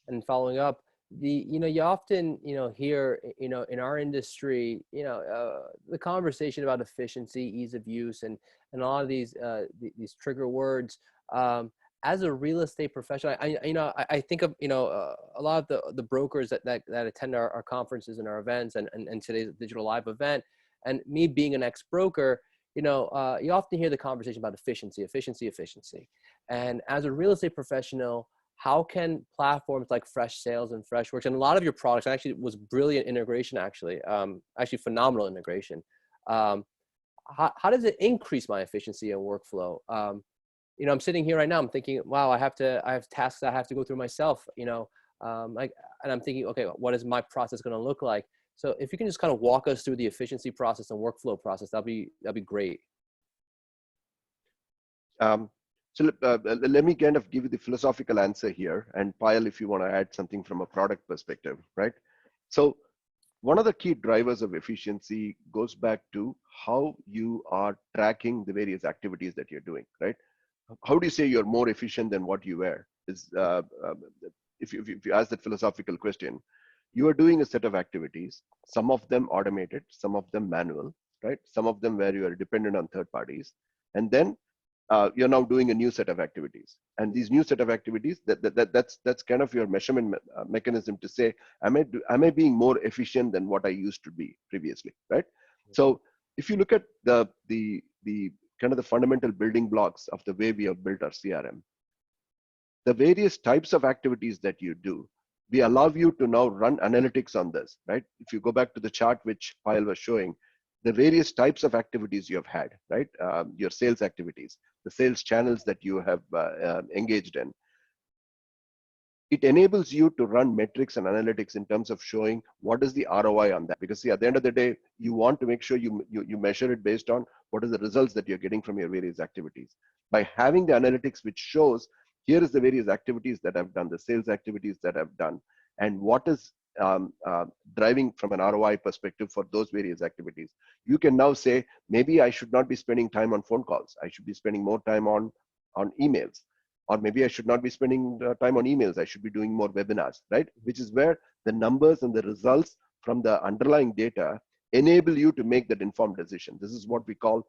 and following up, you often, hear, in our industry, the conversation about efficiency, ease of use, and a lot of these trigger words. As a real estate professional, I think of, a lot of the brokers that attend our conferences and our events and today's digital live event, and me being an ex-broker, you often hear the conversation about efficiency. And as a real estate professional, how can platforms like Freshsales and Freshworks, and a lot of your products, actually was brilliant integration, actually phenomenal integration. How does it increase my efficiency and workflow? I'm sitting here right now, I'm thinking, wow, I have tasks I have to go through myself, and I'm thinking, okay, what is my process going to look like? So if you can just kind of walk us through the efficiency process and workflow process, that'd be great. So let me kind of give you the philosophical answer here, and Payal, if you want to add something from a product perspective, right? So one of the key drivers of efficiency goes back to how you are tracking the various activities that you're doing, right? How do you say you're more efficient than what you were? If you ask that philosophical question, you are doing a set of activities, some of them automated, some of them manual, right? Some of them where you are dependent on third parties. And then you're now doing a new set of activities. And these new set of activities, that's kind of your measurement mechanism to say, am I being more efficient than what I used to be previously, right? So if you look at the kind of the fundamental building blocks of the way we have built our CRM, the various types of activities that you do, we allow you to now run analytics on this, right? If you go back to the chart which Payal was showing, the various types of activities you have had, right? Your sales activities, the sales channels that you have engaged in. It enables you to run metrics and analytics in terms of showing what is the ROI on that. Because see, at the end of the day, you want to make sure you measure it based on what are the results that you're getting from your various activities. By having the analytics which shows, here is the various activities that I've done, the sales activities that I've done, and what is driving from an ROI perspective for those various activities. You can now say, maybe I should not be spending time on phone calls. I should be spending more time on emails. Or maybe I should not be spending time on emails. I should be doing more webinars, right? Which is where the numbers and the results from the underlying data enable you to make that informed decision. This is what we call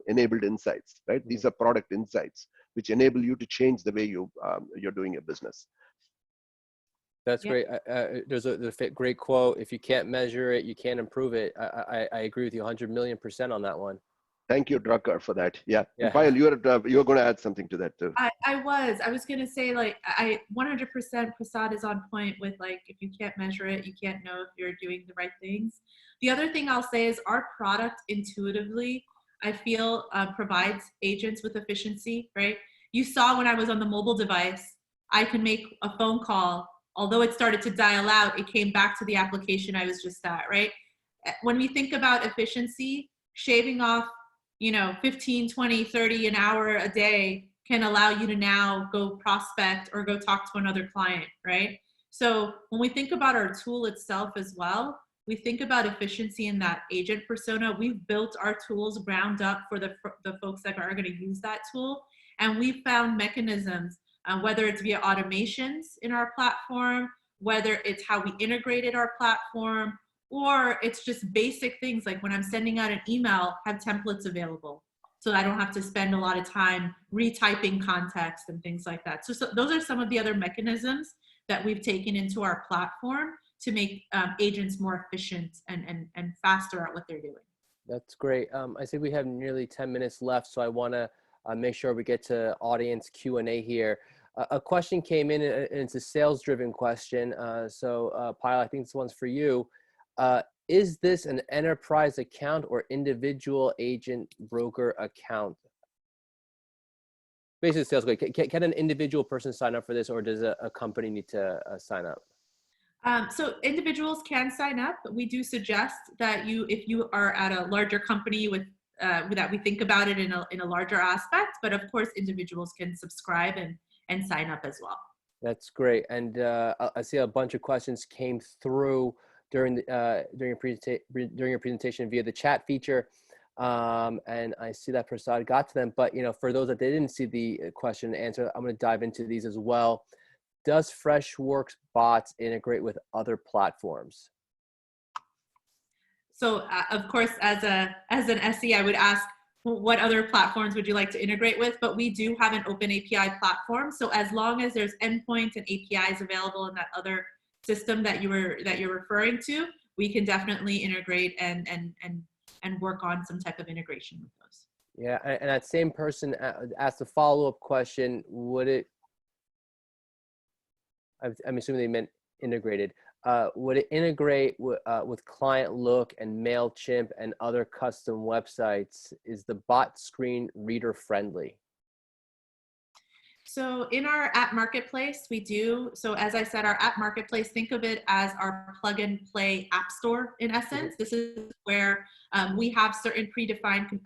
enabled insights, right? These are product insights which enable you to change the way you're doing your business. That's great. There's a great quote: if you can't measure it, you can't improve it. I agree with you 100,000,000% on that one. Thank you, Drucker, for that. Yeah. Payal, you're going to add something to that too. I was going to say, like, I 100% Prasad is on point with, like, if you can't measure it, you can't know if you're doing the right things. The other thing I'll say is our product intuitively, I feel, provides agents with efficiency, right? You saw when I was on the mobile device, I can make a phone call. Although it started to dial out, it came back to the application I was just at, right? When we think about efficiency, shaving off 15, 20, 30 an hour a day can allow you to now go prospect or go talk to another client, right? So when we think about our tool itself as well, we think about efficiency in that agent persona. We've built our tools ground up for the folks that are going to use that tool. And we've found mechanisms, whether it's via automations in our platform, whether it's how we integrated our platform, or it's just basic things like when I'm sending out an email, have templates available so I don't have to spend a lot of time retyping context and things like that. So those are some of the other mechanisms that we've taken into our platform to make agents more efficient and faster at what they're doing. That's great. I think we have nearly 10 minutes left, so I want to make sure we get to audience Q&A here. A question came in, and it's a sales-driven question. So Payal, I think this one's for you. Is this an enterprise account or individual agent broker account? Basically, sales. Can an individual person sign up for this, or does a company need to sign up? So individuals can sign up. We do suggest that if you are at a larger company with that we think about it in a larger aspect, but of course individuals can subscribe and sign up as well. That's great. And I see a bunch of questions came through during your presentation via the chat feature. And I see that Prasad got to them, but for those that they didn't see the question and answer, I'm going to dive into these as well. Does Freshworks bots integrate with other platforms? So of course, as an SE, I would ask, what other platforms would you like to integrate with? But we do have an open API platform. So as long as there's endpoints and APIs available in that other system that you're referring to, we can definitely integrate and work on some type of integration with those. Yeah, and that same person asked a follow-up question. I'm assuming they meant integrated. Would it integrate with Client Look and Mailchimp and other custom websites? Is the bot screen reader friendly? So in our app marketplace, we do. So as I said, our app marketplace, think of it as our plug and play app store in essence. This is where we have certain predefined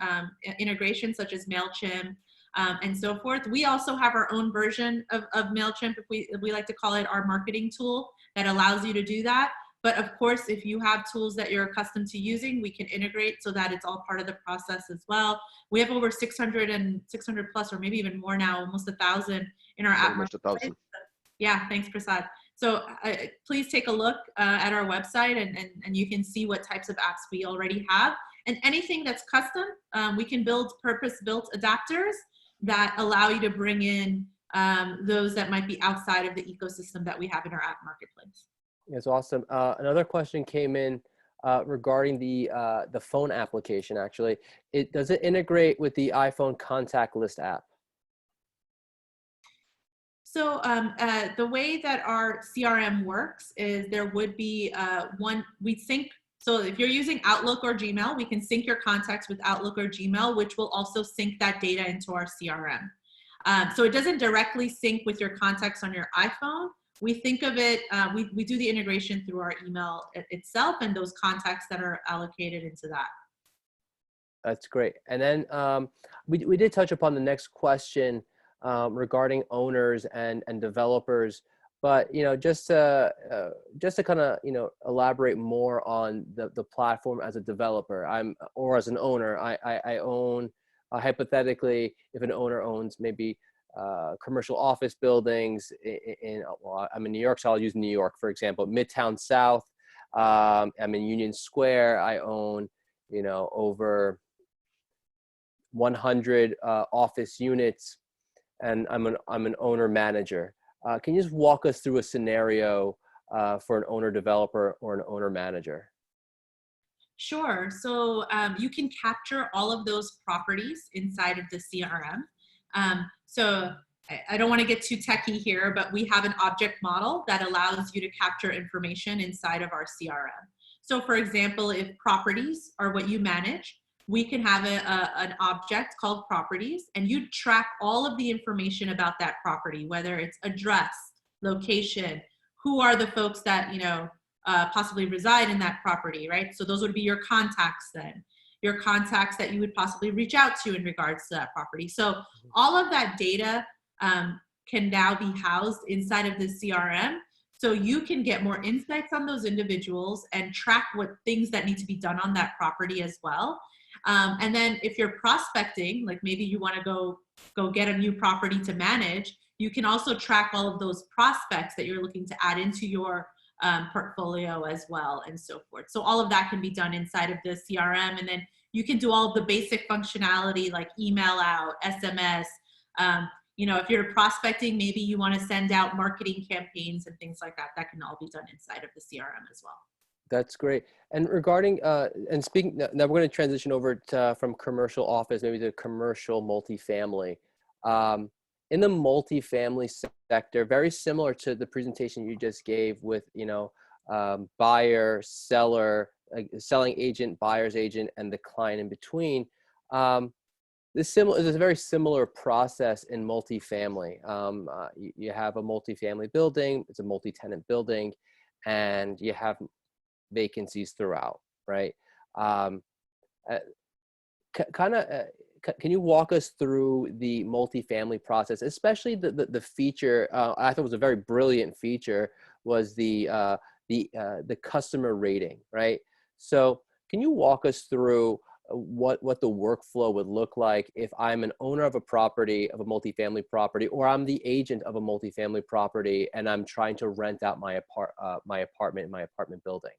integrations such as Mailchimp and so forth. We also have our own version of Mailchimp, if we like to call it our marketing tool, that allows you to do that. But of course, if you have tools that you're accustomed to using, we can integrate so that it's all part of the process as well. We have over 600 plus, or maybe even more now, almost 1,000 in our app. Almost 1,000. Yeah, thanks, Prasad. So please take a look at our website and you can see what types of apps we already have. And anything that's custom, we can build purpose-built adapters that allow you to bring in those that might be outside of the ecosystem that we have in our app marketplace. That's awesome. Another question came in regarding the phone application. Actually, does it integrate with the iPhone contact list app? So the way that our CRM works is there would be we sync. So if you're using Outlook or Gmail, we can sync your contacts with Outlook or Gmail, which will also sync that data into our CRM. So it doesn't directly sync with your contacts on your iPhone. We think of it, we do the integration through our email itself and those contacts that are allocated into that. That's great. And then we did touch upon the next question regarding owners and developers, but just to kind of elaborate more on the platform as a developer, or as an owner, I own hypothetically, if an owner owns maybe commercial office buildings I'm in New York, so I'll use New York, for example, Midtown South. I'm in Union Square. I own, over 100 office units, and I'm an owner manager. Can you just walk us through a scenario for an owner developer or an owner manager? Sure. So you can capture all of those properties inside of the CRM. So I don't want to get too techie here, but we have an object model that allows you to capture information inside of our CRM. So for example, if properties are what you manage, we can have an object called properties, and you track all of the information about that property, whether it's address, location, who are the folks that, possibly reside in that property, right? So those would be your contacts then. Your contacts that you would possibly reach out to in regards to that property. So all of that data can now be housed inside of the CRM. So you can get more insights on those individuals and track what things that need to be done on that property as well. And then if you're prospecting, like maybe you want to go get a new property to manage, you can also track all of those prospects that you're looking to add into your portfolio as well, and so forth. So all of that can be done inside of the CRM, and then you can do all of the basic functionality like email out, SMS. If you're prospecting, maybe you want to send out marketing campaigns and things like that. That can all be done inside of the CRM as well. That's great. And regarding and speaking, now we're going to transition over from commercial office maybe to commercial multifamily. In the multifamily sector, very similar to the presentation you just gave with, buyer, seller, selling agent, buyer's agent, and the client in between. This is a very similar process in multifamily. You have a multifamily building, it's a multi-tenant building, and you have vacancies throughout, right? Kind of can you walk us through the multifamily process, especially the feature? I thought was a very brilliant feature was the customer rating, right? So can you walk us through what the workflow would look like if I'm an owner of a property, of a multifamily property, or I'm the agent of a multifamily property and I'm trying to rent out my apartment in my apartment building?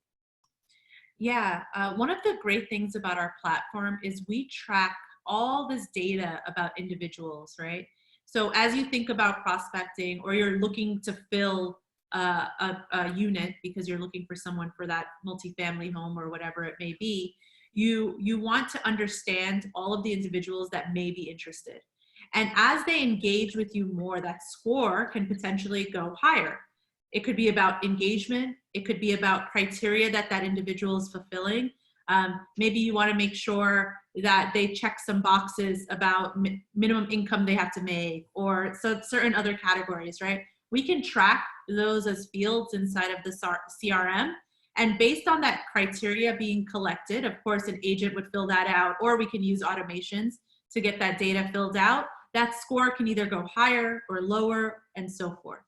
Yeah, one of the great things about our platform is we track all this data about individuals, right? So as you think about prospecting or you're looking to fill a unit because you're looking for someone for that multifamily home or whatever it may be, you want to understand all of the individuals that may be interested. And as they engage with you more, that score can potentially go higher. It could be about engagement. It could be about criteria that that individual is fulfilling. Maybe you want to make sure that they check some boxes about minimum income they have to make, or so certain other categories, right? We can track those as fields inside of the CRM. And based on that criteria being collected, of course, an agent would fill that out, or we can use automations to get that data filled out. That score can either go higher or lower and so forth.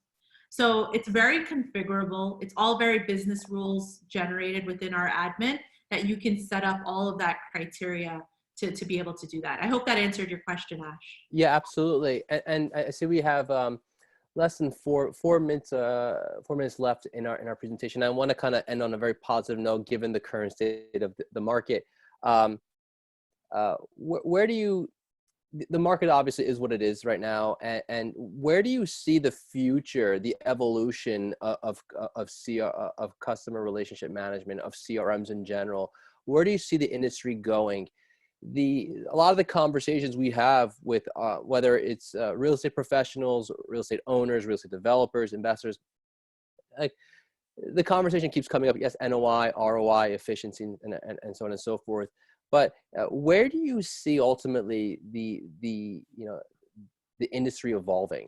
So it's very configurable. It's all very business rules generated within our admin that you can set up all of that criteria to be able to do that. I hope that answered your question, Ash. Yeah, absolutely. And I see we have less than four minutes left in our presentation. I want to kind of end on a very positive note, given the current state of the market. Where do you, the market obviously is what it is right now, and where do you see the future, the evolution of customer relationship management, of CRMs in general? Where do you see the industry going? A lot of the conversations we have with whether it's real estate professionals, real estate owners, real estate developers, investors, like the conversation keeps coming up. Yes, NOI, ROI, efficiency, and so on and so forth. But where do you see ultimately the industry evolving?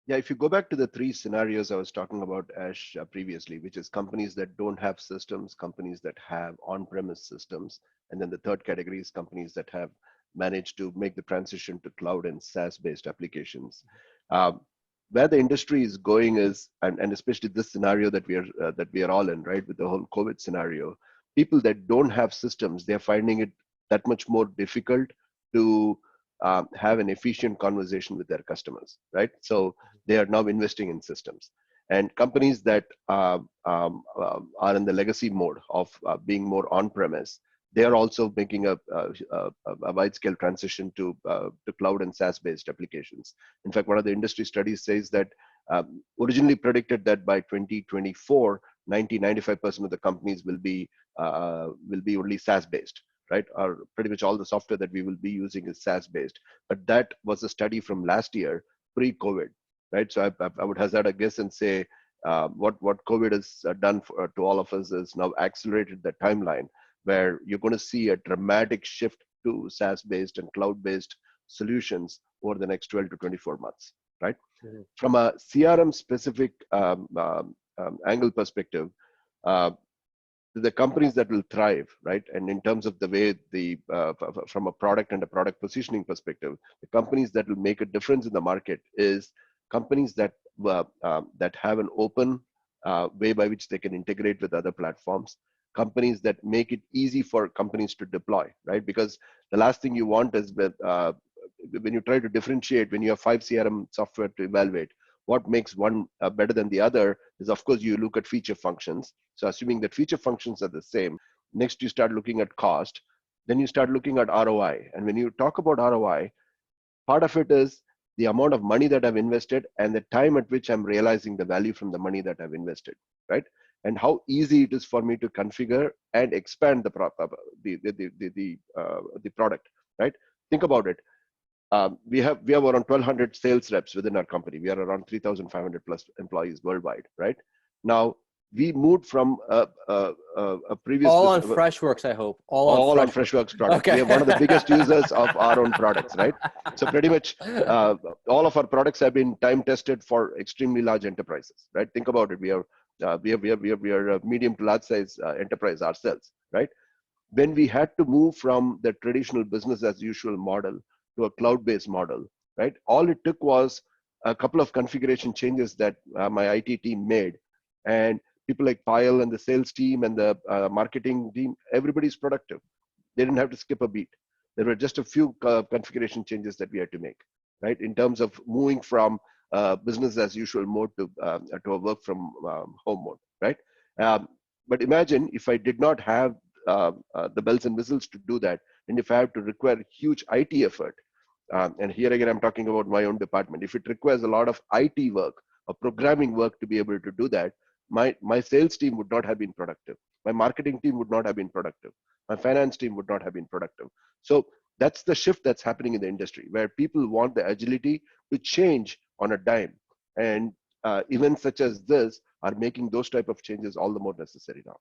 Yeah, if you go back to the three scenarios I was talking about, Ash, previously, which is companies that don't have systems, companies that have on-premise systems, and then the third category is companies that have managed to make the transition to cloud and SaaS-based applications. Where the industry is going is, and especially this scenario that we are all in, right, with the whole COVID scenario, people that don't have systems, they're finding it that much more difficult to have an efficient conversation with their customers, right? So they are now investing in systems. And companies that are in the legacy mode of being more on-premise, they are also making a wide-scale transition to cloud and SaaS-based applications. In fact, one of the industry studies says that originally predicted that by 2024, 95% of the companies will be only SaaS-based, right? Or pretty much all the software that we will be using is SaaS-based. But that was a study from last year, pre-COVID, right? So I would hazard a guess and say what COVID has done to all of us is now accelerated the timeline, where you're going to see a dramatic shift to SaaS-based and cloud-based solutions over the next 12 to 24 months, right? Mm-hmm. From a CRM-specific angle perspective, the companies that will thrive, right? And in terms of the way from a product and a product positioning perspective, the companies that will make a difference in the market is companies that have an open way by which they can integrate with other platforms, companies that make it easy for companies to deploy, right? Because the last thing you want is when you try to differentiate, when you have 5 CRM software to evaluate, what makes one better than the other is, of course, you look at feature functions. So assuming that feature functions are the same, next you start looking at cost, then you start looking at ROI. And when you talk about ROI, part of it is the amount of money that I've invested and the time at which I'm realizing the value from the money that I've invested, right? And how easy it is for me to configure and expand the product, right? Think about it. We have around 1,200 sales reps within our company. We are around 3,500 plus employees worldwide, right? Now, we moved from a previous... All on Freshworks, I hope. All on Freshworks products. Okay. We are one of the biggest users of our own products, right? So pretty much all of our products have been time tested for extremely large enterprises, right? Think about it. We are a medium to large size enterprise ourselves, right? when we had to move from the traditional business as usual model to a cloud-based model, right? All it took was a couple of configuration changes that my IT team made, and people like Payal and the sales team and the marketing team, everybody's productive. They didn't have to skip a beat. There were just a few configuration changes that we had to make, right? In terms of moving from business as usual mode to a work from home mode, right? But imagine if I did not have the bells and whistles to do that, and if I have to require huge IT effort, and here again, I'm talking about my own department. If it requires a lot of IT work or programming work to be able to do that, my sales team would not have been productive. My marketing team would not have been productive. My finance team would not have been productive. So that's the shift that's happening in the industry, where people want the agility to change on a dime. And events such as this are making those type of changes all the more necessary now.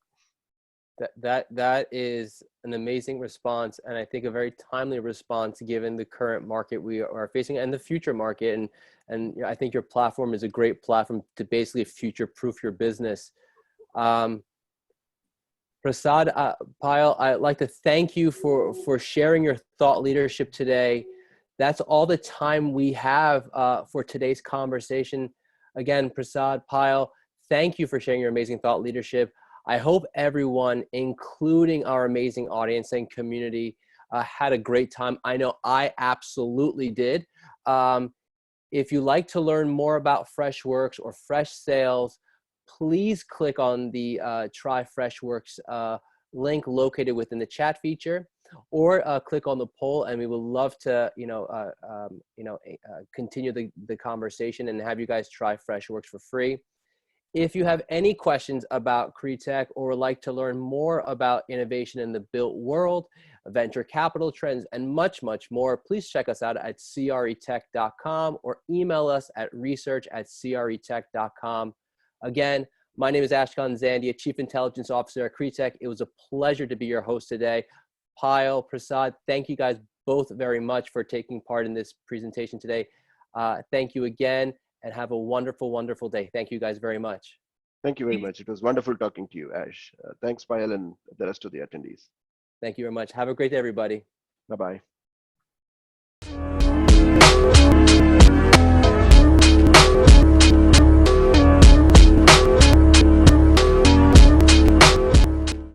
That is an amazing response, and I think a very timely response given the current market we are facing and the future market. And I think your platform is a great platform to basically future-proof your business. Prasad, Payal, I'd like to thank you for sharing your thought leadership today. That's all the time we have for today's conversation. Again, Prasad, Payal, thank you for sharing your amazing thought leadership. I hope everyone, including our amazing audience and community, had a great time. I know I absolutely did. If you'd like to learn more about Freshworks or Freshsales, please click on the Try Freshworks link located within the chat feature, or click on the poll, and we would love to continue the conversation and have you guys try Freshworks for free. If you have any questions about CREtech or would like to learn more about innovation in the built world, venture capital trends, and much, much more, please check us out at cretech.com or email us at research@cretech.com. Again, my name is Ashkan Zandia, Chief Intelligence Officer at CREtech. It was a pleasure to be your host today. Payal, Prasad, thank you guys both very much for taking part in this presentation today. Thank you again, and have a wonderful, wonderful day. Thank you guys very much. Thank you very much. It was wonderful talking to you, Ash. Thanks, Payal, and the rest of the attendees. Thank you very much. Have a great day, everybody. Bye-bye.